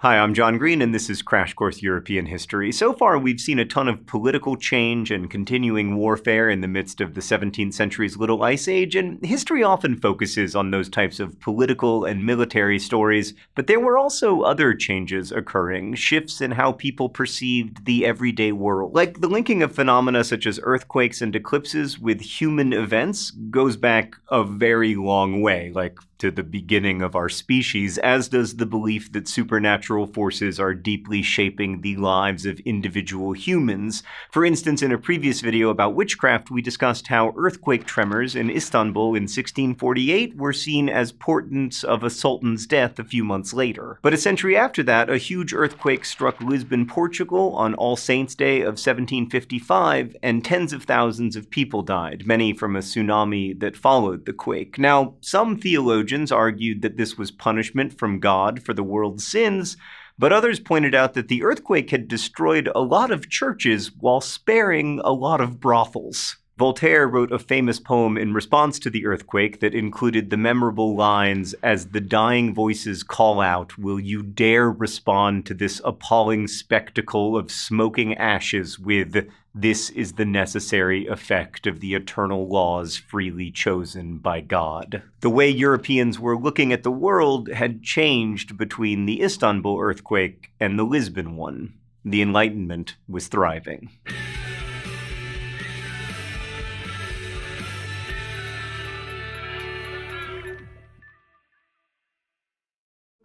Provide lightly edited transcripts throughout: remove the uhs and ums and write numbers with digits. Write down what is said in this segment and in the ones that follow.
Hi, I'm John Green, and this is Crash Course European History. So far, we've seen a ton of political change and continuing warfare in the midst of the 17th century's Little Ice Age, and history often focuses on those types of political and military stories, but there were also other changes occurring, shifts in how people perceived the everyday world. Like the linking of phenomena such as earthquakes and eclipses with human events goes back a very long way, like to the beginning of our species, as does the belief that supernatural forces are deeply shaping the lives of individual humans. For instance, in a previous video about witchcraft, we discussed how earthquake tremors in Istanbul in 1648 were seen as portents of a sultan's death a few months later. But a century after that, a huge earthquake struck Lisbon, Portugal on All Saints' Day of 1755, and tens of thousands of people died, many from a tsunami that followed the quake. Now, some theologians argued that this was punishment from God for the world's sins, but others pointed out that the earthquake had destroyed a lot of churches while sparing a lot of brothels. Voltaire wrote a famous poem in response to the earthquake that included the memorable lines, "As the dying voices call out, will you dare respond to this appalling spectacle of smoking ashes with, 'This is the necessary effect of the eternal laws freely chosen by God.'" The way Europeans were looking at the world had changed between the Istanbul earthquake and the Lisbon one. The Enlightenment was thriving.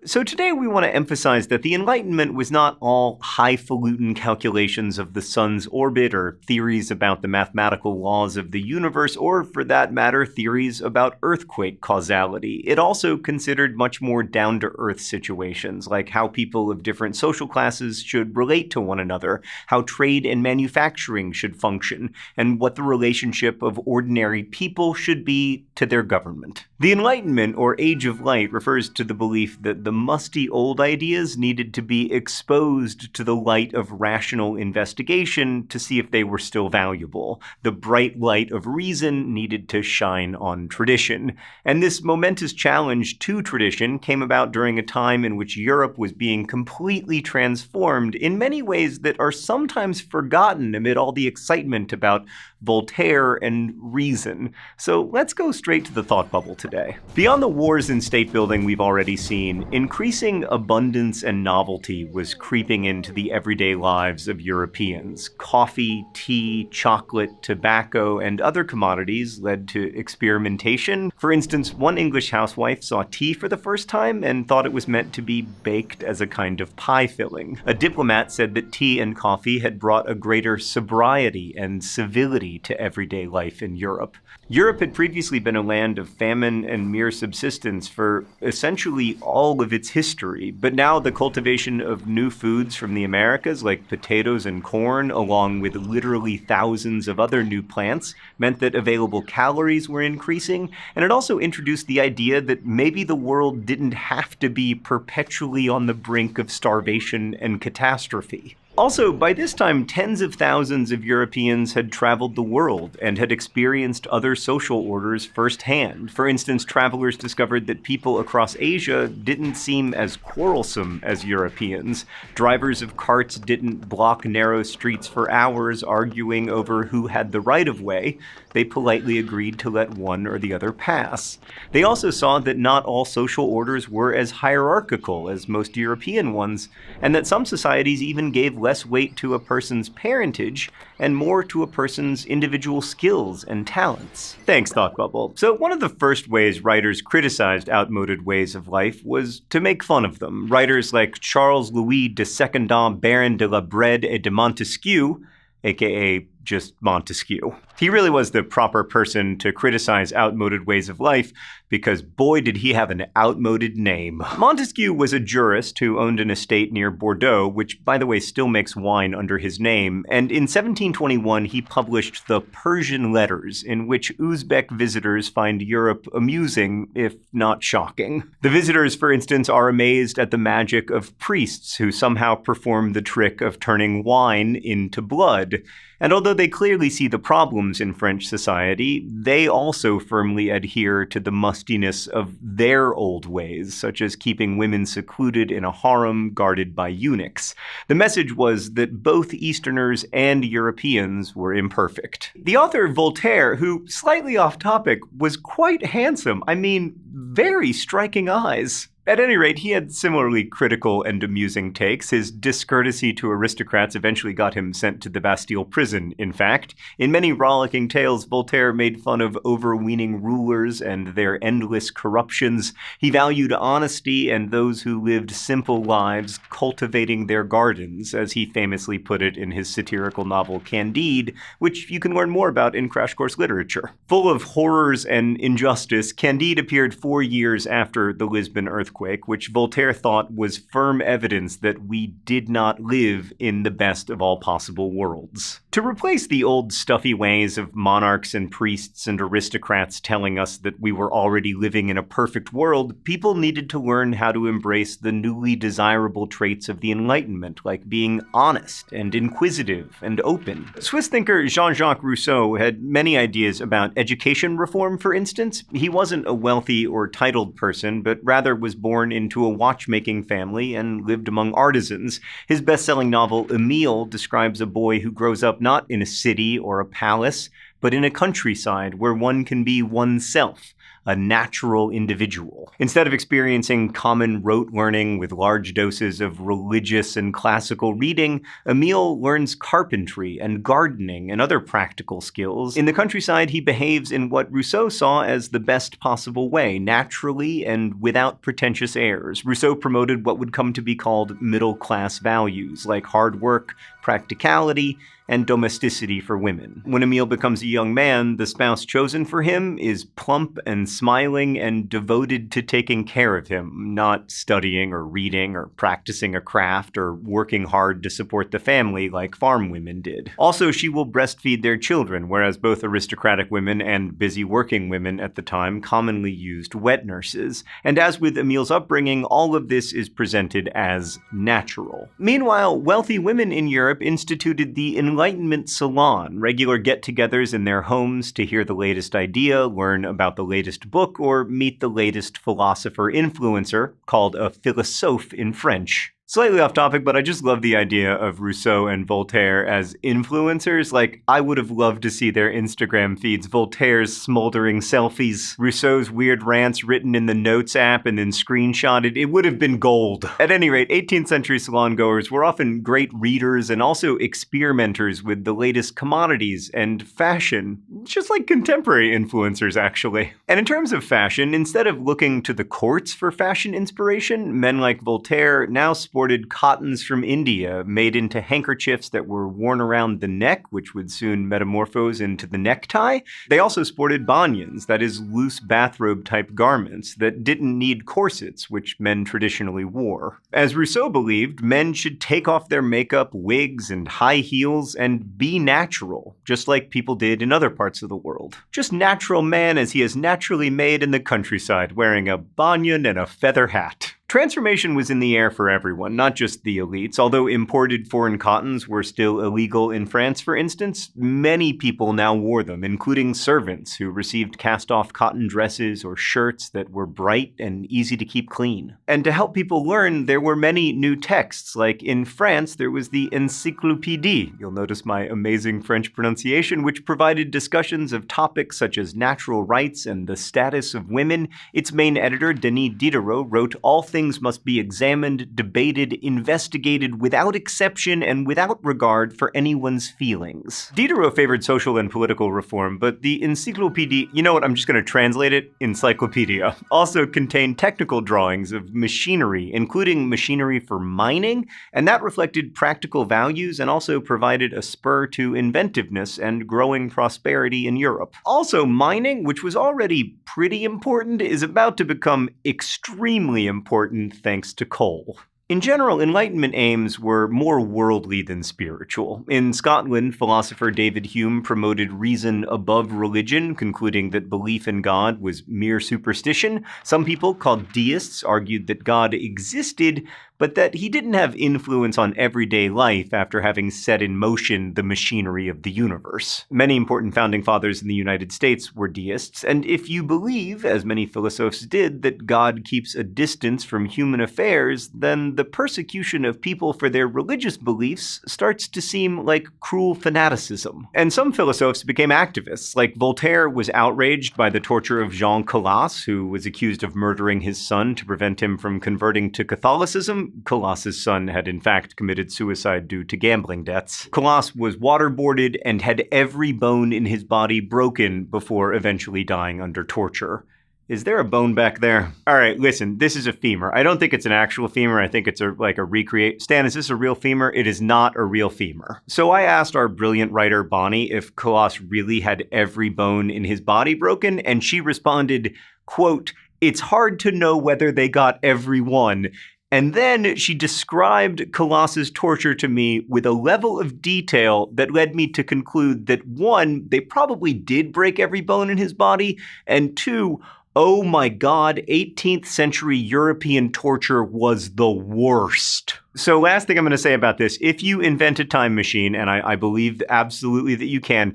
So today we want to emphasize that the Enlightenment was not all highfalutin calculations of the sun's orbit or theories about the mathematical laws of the universe, or for that matter, theories about earthquake causality. It also considered much more down-to-earth situations, like how people of different social classes should relate to one another, how trade and manufacturing should function, and what the relationship of ordinary people should be to their government. The Enlightenment, or Age of Light, refers to the belief that the musty old ideas needed to be exposed to the light of rational investigation to see if they were still valuable. The bright light of reason needed to shine on tradition. And this momentous challenge to tradition came about during a time in which Europe was being completely transformed in many ways that are sometimes forgotten amid all the excitement about Voltaire and reason. So let's go straight to the thought bubble today. Beyond the wars and state building we've already seen, increasing abundance and novelty was creeping into the everyday lives of Europeans. Coffee, tea, chocolate, tobacco, and other commodities led to experimentation. For instance, one English housewife saw tea for the first time and thought it was meant to be baked as a kind of pie filling. A diplomat said that tea and coffee had brought a greater sobriety and civility to everyday life in Europe. Europe had previously been a land of famine and mere subsistence for essentially all of its history, but now the cultivation of new foods from the Americas, like potatoes and corn, along with literally thousands of other new plants, meant that available calories were increasing, and it also introduced the idea that maybe the world didn't have to be perpetually on the brink of starvation and catastrophe. Also, by this time, tens of thousands of Europeans had traveled the world and had experienced other social orders firsthand. For instance, travelers discovered that people across Asia didn't seem as quarrelsome as Europeans. Drivers of carts didn't block narrow streets for hours arguing over who had the right-of-way. They politely agreed to let one or the other pass. They also saw that not all social orders were as hierarchical as most European ones, and that some societies even gave less weight to a person's parentage and more to a person's individual skills and talents. Thanks, Thought Bubble. So one of the first ways writers criticized outmoded ways of life was to make fun of them. Writers like Charles Louis de Secondant Baron de la Brede et de Montesquieu, aka just Montesquieu. He really was the proper person to criticize outmoded ways of life, because boy did he have an outmoded name. Montesquieu was a jurist who owned an estate near Bordeaux, which by the way still makes wine under his name, and in 1721 he published the Persian Letters, in which Uzbek visitors find Europe amusing, if not shocking. The visitors, for instance, are amazed at the magic of priests who somehow perform the trick of turning wine into blood. And although they clearly see the problems in French society, they also firmly adhere to the mustiness of their old ways, such as keeping women secluded in a harem guarded by eunuchs. The message was that both Easterners and Europeans were imperfect. The author Voltaire, who, slightly off topic, was quite handsome. I mean, very striking eyes. At any rate, he had similarly critical and amusing takes. His discourtesy to aristocrats eventually got him sent to the Bastille prison, in fact. In many rollicking tales, Voltaire made fun of overweening rulers and their endless corruptions. He valued honesty and those who lived simple lives, cultivating their gardens, as he famously put it in his satirical novel Candide, which you can learn more about in Crash Course Literature. Full of horrors and injustice, Candide appeared 4 years after the Lisbon earthquake, which Voltaire thought was firm evidence that we did not live in the best of all possible worlds. To replace the old stuffy ways of monarchs and priests and aristocrats telling us that we were already living in a perfect world, people needed to learn how to embrace the newly desirable traits of the Enlightenment, like being honest and inquisitive and open. Swiss thinker Jean-Jacques Rousseau had many ideas about education reform, for instance. He wasn't a wealthy or titled person, but rather was born into a watchmaking family and lived among artisans. His best-selling novel, Emile, describes a boy who grows up not in a city or a palace, but in a countryside where one can be oneself, a natural individual. Instead of experiencing common rote learning with large doses of religious and classical reading, Emile learns carpentry and gardening and other practical skills. In the countryside, he behaves in what Rousseau saw as the best possible way, naturally and without pretentious airs. Rousseau promoted what would come to be called middle-class values, like hard work, practicality, and domesticity for women. When Emile becomes a young man, the spouse chosen for him is plump and smiling and devoted to taking care of him, not studying or reading or practicing a craft or working hard to support the family like farm women did. Also, she will breastfeed their children, whereas both aristocratic women and busy working women at the time commonly used wet nurses. And as with Emile's upbringing, all of this is presented as natural. Meanwhile, wealthy women in Europe instituted the Enlightenment salon, regular get-togethers in their homes to hear the latest idea, learn about the latest book, or meet the latest philosopher-influencer, called a philosophe in French. Slightly off topic, but I just love the idea of Rousseau and Voltaire as influencers. Like, I would have loved to see their Instagram feeds, Voltaire's smoldering selfies, Rousseau's weird rants written in the Notes app and then screenshotted. It would have been gold. At any rate, 18th century salon-goers were often great readers and also experimenters with the latest commodities and fashion, just like contemporary influencers, actually. And in terms of fashion, instead of looking to the courts for fashion inspiration, men like Voltaire now sported cottons from India made into handkerchiefs that were worn around the neck, which would soon metamorphose into the necktie. They also sported banyans, that is, loose bathrobe-type garments that didn't need corsets, which men traditionally wore. As Rousseau believed, men should take off their makeup, wigs, and high heels and be natural, just like people did in other parts of the world. Just natural man as he is naturally made in the countryside, wearing a banyan and a feather hat. Transformation was in the air for everyone, not just the elites. Although imported foreign cottons were still illegal in France, for instance, many people now wore them, including servants who received cast-off cotton dresses or shirts that were bright and easy to keep clean. And to help people learn, there were many new texts, like in France, there was the Encyclopédie. You'll notice my amazing French pronunciation, which provided discussions of topics such as natural rights and the status of women. Its main editor, Denis Diderot, wrote all things must be examined, debated, investigated without exception and without regard for anyone's feelings. Diderot favored social and political reform, but the Encyclopédie, you know what, I'm just going to translate it, encyclopedia, also contained technical drawings of machinery, including machinery for mining, and that reflected practical values and also provided a spur to inventiveness and growing prosperity in Europe. Also, mining, which was already pretty important, is about to become extremely important thanks to coal. In general, Enlightenment aims were more worldly than spiritual. In Scotland, philosopher David Hume promoted reason above religion, concluding that belief in God was mere superstition. Some people, called deists, argued that God existed, but that he didn't have influence on everyday life after having set in motion the machinery of the universe. Many important founding fathers in the United States were deists, and if you believe, as many philosophers did, that God keeps a distance from human affairs, then the persecution of people for their religious beliefs starts to seem like cruel fanaticism. And some philosophers became activists, like Voltaire was outraged by the torture of Jean Calas, who was accused of murdering his son to prevent him from converting to Catholicism. Calas's son had in fact committed suicide due to gambling debts. Calas was waterboarded and had every bone in his body broken before eventually dying under torture. Is there a bone back there? All right, listen, this is a femur. I don't think it's an actual femur. I think it's like a recreate. Stan, is this a real femur? It is not a real femur. So I asked our brilliant writer, Bonnie, if Calas really had every bone in his body broken, and she responded, quote, "It's hard to know whether they got every one." And then she described Calas's torture to me with a level of detail that led me to conclude that, one, they probably did break every bone in his body, and two, oh my God, 18th century European torture was the worst. So last thing I'm going to say about this, if you invent a time machine, and I believe absolutely that you can,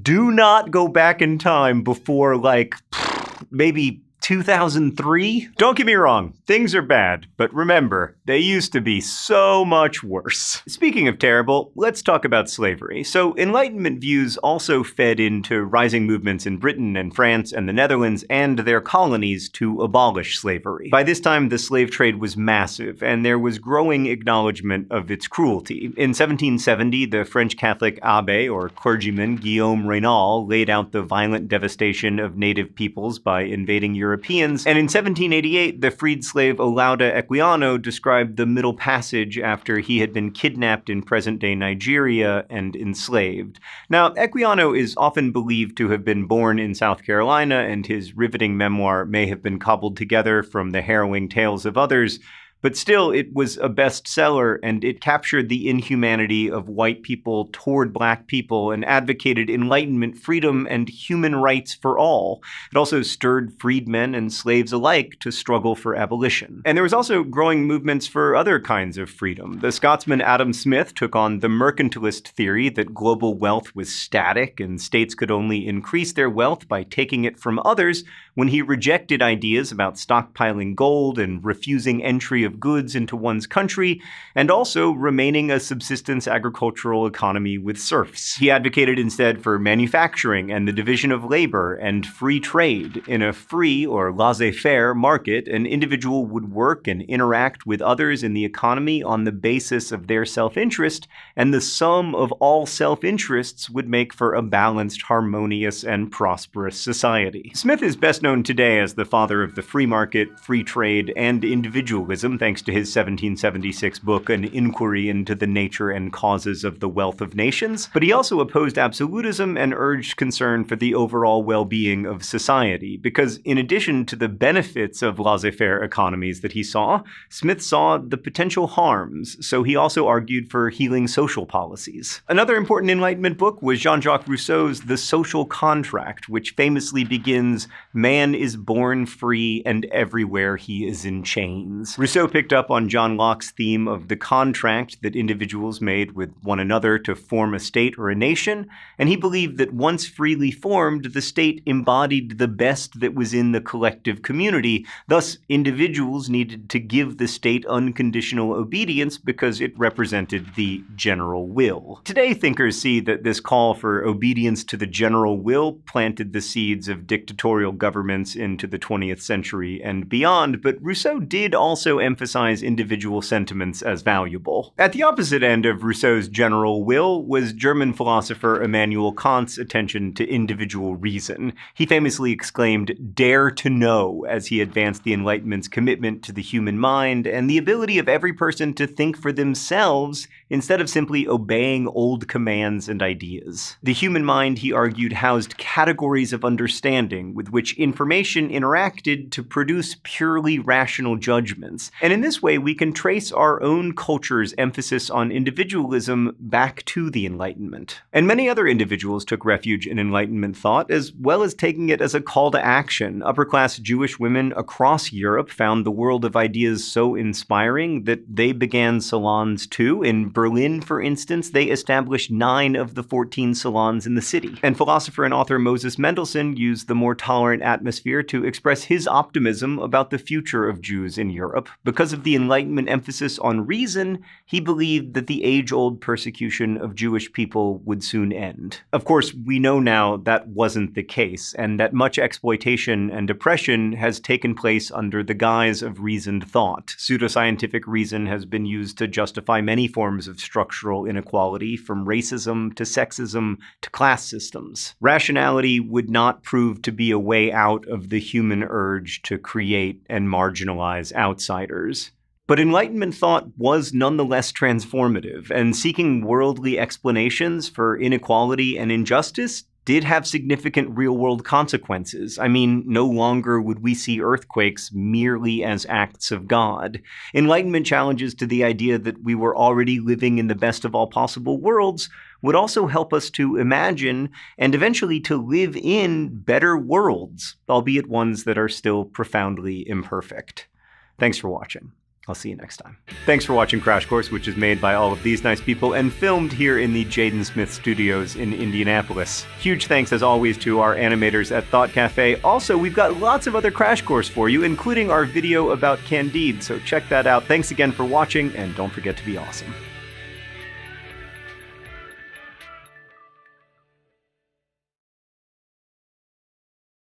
do not go back in time before maybe 2003? Don't get me wrong, things are bad, but remember, they used to be so much worse. Speaking of terrible, let's talk about slavery. So Enlightenment views also fed into rising movements in Britain and France and the Netherlands and their colonies to abolish slavery. By this time, the slave trade was massive, and there was growing acknowledgement of its cruelty. In 1770, the French Catholic abbé, or clergyman, Guillaume Raynal, laid out the violent devastation of native peoples by invading Europeans, and in 1788, the freed slave Olaudah Equiano described the Middle Passage after he had been kidnapped in present-day Nigeria and enslaved. Now, Equiano is often believed to have been born in South Carolina, and his riveting memoir may have been cobbled together from the harrowing tales of others, but still, it was a bestseller, and it captured the inhumanity of white people toward black people and advocated Enlightenment freedom and human rights for all. It also stirred freedmen and slaves alike to struggle for abolition. And there was also growing movements for other kinds of freedom. The Scotsman Adam Smith took on the mercantilist theory that global wealth was static and states could only increase their wealth by taking it from others, when he rejected ideas about stockpiling gold and refusing entry of goods into one's country, and also remaining a subsistence agricultural economy with serfs. He advocated instead for manufacturing and the division of labor and free trade. In a free or laissez-faire market, an individual would work and interact with others in the economy on the basis of their self-interest, and the sum of all self-interests would make for a balanced, harmonious, and prosperous society. Smith is best known today as the father of the free market, free trade, and individualism, thanks to his 1776 book, An Inquiry into the Nature and Causes of the Wealth of Nations. But he also opposed absolutism and urged concern for the overall well-being of society, because in addition to the benefits of laissez-faire economies that he saw, Smith saw the potential harms, so he also argued for healing social policies. Another important Enlightenment book was Jean-Jacques Rousseau's The Social Contract, which famously begins, "Man is born free, and everywhere he is in chains." Rousseau picked up on John Locke's theme of the contract that individuals made with one another to form a state or a nation, and he believed that once freely formed, the state embodied the best that was in the collective community. Thus, individuals needed to give the state unconditional obedience because it represented the general will. Today, thinkers see that this call for obedience to the general will planted the seeds of dictatorial governments into the 20th century and beyond, but Rousseau did also emphasize individual sentiments as valuable. At the opposite end of Rousseau's general will was German philosopher Immanuel Kant's attention to individual reason. He famously exclaimed, "Dare to know," as he advanced the Enlightenment's commitment to the human mind and the ability of every person to think for themselves instead of simply obeying old commands and ideas. The human mind, he argued, housed categories of understanding with which information interacted to produce purely rational judgments. And in this way, we can trace our own culture's emphasis on individualism back to the Enlightenment. And many other individuals took refuge in Enlightenment thought, as well as taking it as a call to action. Upper-class Jewish women across Europe found the world of ideas so inspiring that they began salons too. In Berlin, for instance, they established 9 of the 14 salons in the city. And philosopher and author Moses Mendelssohn used the more tolerant atmosphere to express his optimism about the future of Jews in Europe. Because of the Enlightenment emphasis on reason, he believed that the age-old persecution of Jewish people would soon end. Of course, we know now that wasn't the case, and that much exploitation and oppression has taken place under the guise of reasoned thought. Pseudoscientific reason has been used to justify many forms of structural inequality, from racism to sexism to class systems. Rationality would not prove to be a way out of the human urge to create and marginalize outsiders. But Enlightenment thought was nonetheless transformative, and seeking worldly explanations for inequality and injustice did have significant real-world consequences. I mean, no longer would we see earthquakes merely as acts of God. Enlightenment challenges to the idea that we were already living in the best of all possible worlds would also help us to imagine and eventually to live in better worlds, albeit ones that are still profoundly imperfect. Thanks for watching. I'll see you next time. Thanks for watching Crash Course, which is made by all of these nice people and filmed here in the Jaden Smith Studios in Indianapolis. Huge thanks, as always, to our animators at Thought Cafe. Also, we've got lots of other Crash Course for you, including our video about Candide, so check that out. Thanks again for watching, and don't forget to be awesome.